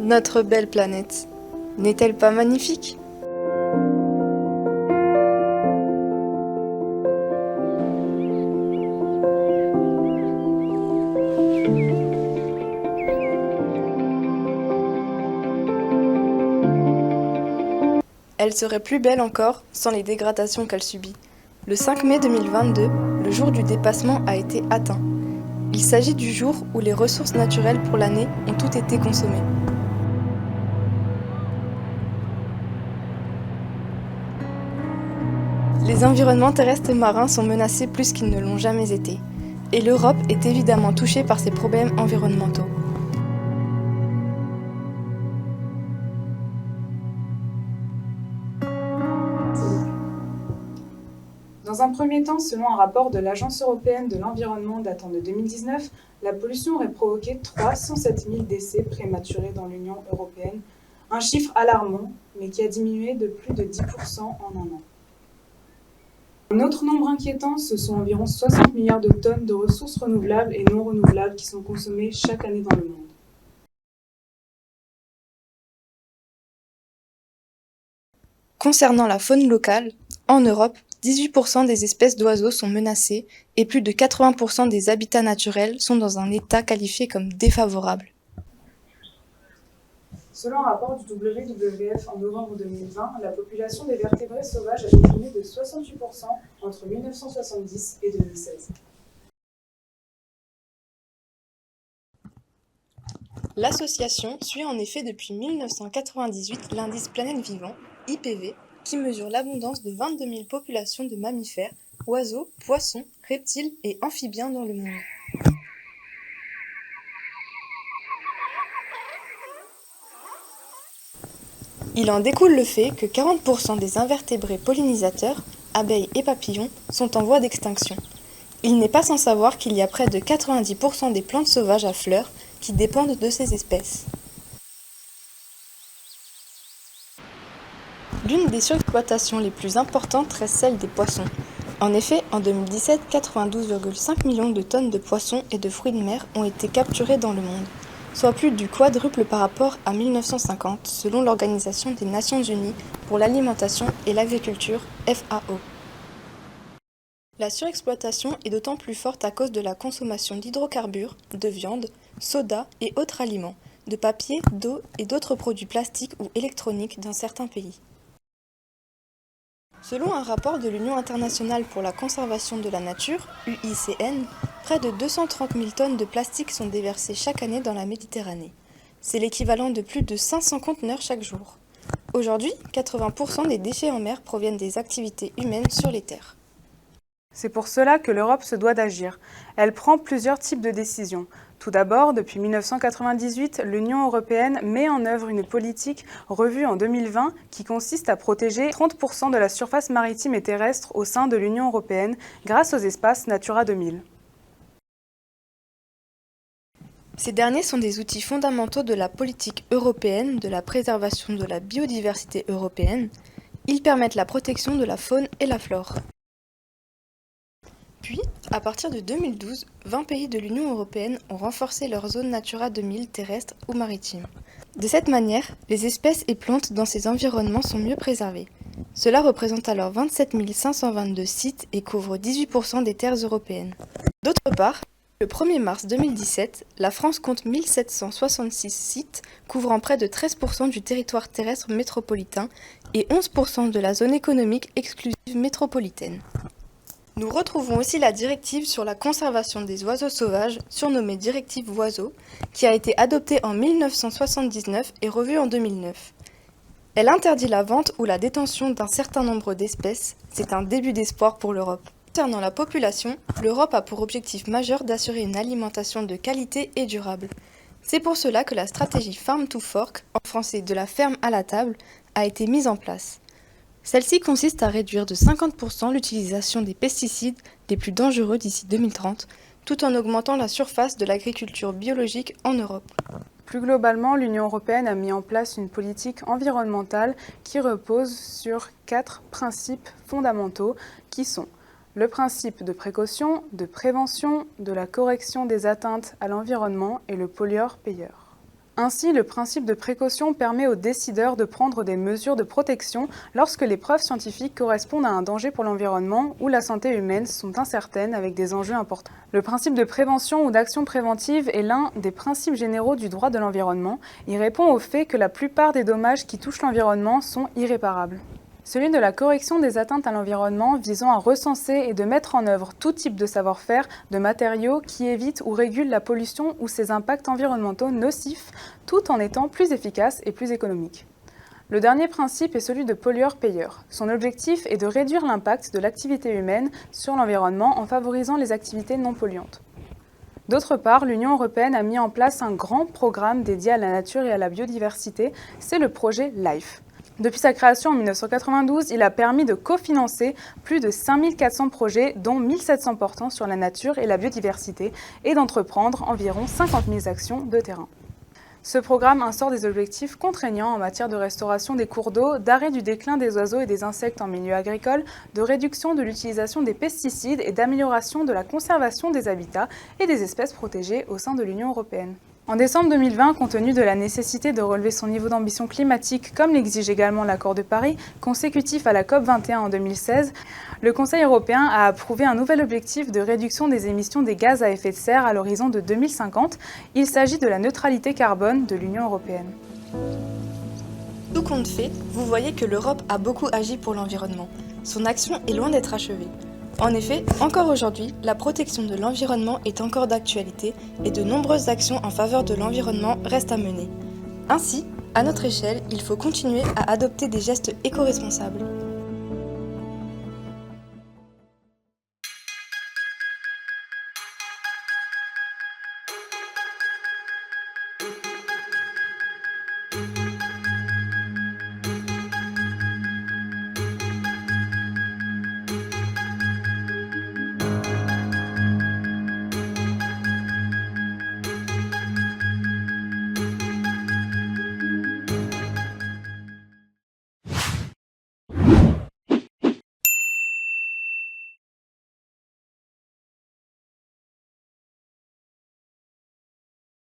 Notre belle planète, n'est-elle pas magnifique? Elle serait plus belle encore sans les dégradations qu'elle subit. Le 5 mai 2022, le jour du dépassement a été atteint. Il s'agit du jour où les ressources naturelles pour l'année ont toutes été consommées. Les environnements terrestres et marins sont menacés plus qu'ils ne l'ont jamais été. Et l'Europe est évidemment touchée par ces problèmes environnementaux. Dans un premier temps, selon un rapport de l'Agence européenne de l'environnement datant de 2019, la pollution aurait provoqué 307 000 décès prématurés dans l'Union européenne, un chiffre alarmant, mais qui a diminué de plus de 10% en un an. Un autre nombre inquiétant, ce sont environ 60 milliards de tonnes de ressources renouvelables et non renouvelables qui sont consommées chaque année dans le monde. Concernant la faune locale, en Europe, 18% des espèces d'oiseaux sont menacées et plus de 80% des habitats naturels sont dans un état qualifié comme défavorable. Selon un rapport du WWF en novembre 2020, la population des vertébrés sauvages a diminué de 68% entre 1970 et 2016. L'association suit en effet depuis 1998 l'indice Planète Vivant, IPV, qui mesure l'abondance de 22 000 populations de mammifères, oiseaux, poissons, reptiles et amphibiens dans le monde. Il en découle le fait que 40% des invertébrés pollinisateurs, abeilles et papillons, sont en voie d'extinction. Il n'est pas sans savoir qu'il y a près de 90% des plantes sauvages à fleurs qui dépendent de ces espèces. L'une des surexploitations les plus importantes reste celle des poissons. En effet, en 2017, 92,5 millions de tonnes de poissons et de fruits de mer ont été capturés dans le monde, soit plus du quadruple par rapport à 1950, selon l'Organisation des Nations Unies pour l'alimentation et l'agriculture, FAO. La surexploitation est d'autant plus forte à cause de la consommation d'hydrocarbures, de viande, soda et autres aliments, de papier, d'eau et d'autres produits plastiques ou électroniques dans certains pays. Selon un rapport de l'Union internationale pour la conservation de la nature, UICN, près de 230 000 tonnes de plastique sont déversées chaque année dans la Méditerranée. C'est l'équivalent de plus de 500 conteneurs chaque jour. Aujourd'hui, 80% des déchets en mer proviennent des activités humaines sur les terres. C'est pour cela que l'Europe se doit d'agir. Elle prend plusieurs types de décisions. Tout d'abord, depuis 1998, l'Union européenne met en œuvre une politique revue en 2020 qui consiste à protéger 30% de la surface maritime et terrestre au sein de l'Union européenne grâce aux espaces Natura 2000. Ces derniers sont des outils fondamentaux de la politique européenne de la préservation de la biodiversité européenne. Ils permettent la protection de la faune et la flore. Puis, à partir de 2012, 20 pays de l'Union européenne ont renforcé leur zone Natura 2000 terrestre ou maritime. De cette manière, les espèces et plantes dans ces environnements sont mieux préservées. Cela représente alors 27 522 sites et couvre 18% des terres européennes. D'autre part, le 1er mars 2017, la France compte 1766 sites couvrant près de 13% du territoire terrestre métropolitain et 11% de la zone économique exclusive métropolitaine. Nous retrouvons aussi la directive sur la conservation des oiseaux sauvages, surnommée directive Oiseaux, qui a été adoptée en 1979 et revue en 2009. Elle interdit la vente ou la détention d'un certain nombre d'espèces. C'est un début d'espoir pour l'Europe. Concernant la population, l'Europe a pour objectif majeur d'assurer une alimentation de qualité et durable. C'est pour cela que la stratégie Farm to Fork, en français de la ferme à la table, a été mise en place. Celle-ci consiste à réduire de 50% l'utilisation des pesticides les plus dangereux d'ici 2030, tout en augmentant la surface de l'agriculture biologique en Europe. Plus globalement, l'Union européenne a mis en place une politique environnementale qui repose sur 4 principes fondamentaux qui sont le principe de précaution, de prévention, de la correction des atteintes à l'environnement et le pollueur-payeur. Ainsi, le principe de précaution permet aux décideurs de prendre des mesures de protection lorsque les preuves scientifiques correspondent à un danger pour l'environnement ou la santé humaine sont incertaines avec des enjeux importants. Le principe de prévention ou d'action préventive est l'un des principes généraux du droit de l'environnement. Il répond au fait que la plupart des dommages qui touchent l'environnement sont irréparables. Celui de la correction des atteintes à l'environnement visant à recenser et de mettre en œuvre tout type de savoir-faire, de matériaux qui évitent ou régulent la pollution ou ses impacts environnementaux nocifs, tout en étant plus efficace et plus économique. Le dernier principe est celui de pollueur-payeur. Son objectif est de réduire l'impact de l'activité humaine sur l'environnement en favorisant les activités non polluantes. D'autre part, l'Union européenne a mis en place un grand programme dédié à la nature et à la biodiversité, c'est le projet LIFE. Depuis sa création en 1992, il a permis de cofinancer plus de 5400 projets, dont 1700 portant sur la nature et la biodiversité, et d'entreprendre environ 50 000 actions de terrain. Ce programme instaure des objectifs contraignants en matière de restauration des cours d'eau, d'arrêt du déclin des oiseaux et des insectes en milieu agricole, de réduction de l'utilisation des pesticides et d'amélioration de la conservation des habitats et des espèces protégées au sein de l'Union européenne. En décembre 2020, compte tenu de la nécessité de relever son niveau d'ambition climatique, comme l'exige également l'accord de Paris, consécutif à la COP21 en 2016, le Conseil européen a approuvé un nouvel objectif de réduction des émissions des gaz à effet de serre à l'horizon de 2050. Il s'agit de la neutralité carbone de l'Union européenne. Tout compte fait, vous voyez que l'Europe a beaucoup agi pour l'environnement. Son action est loin d'être achevée. En effet, encore aujourd'hui, la protection de l'environnement est encore d'actualité et de nombreuses actions en faveur de l'environnement restent à mener. Ainsi, à notre échelle, il faut continuer à adopter des gestes éco-responsables.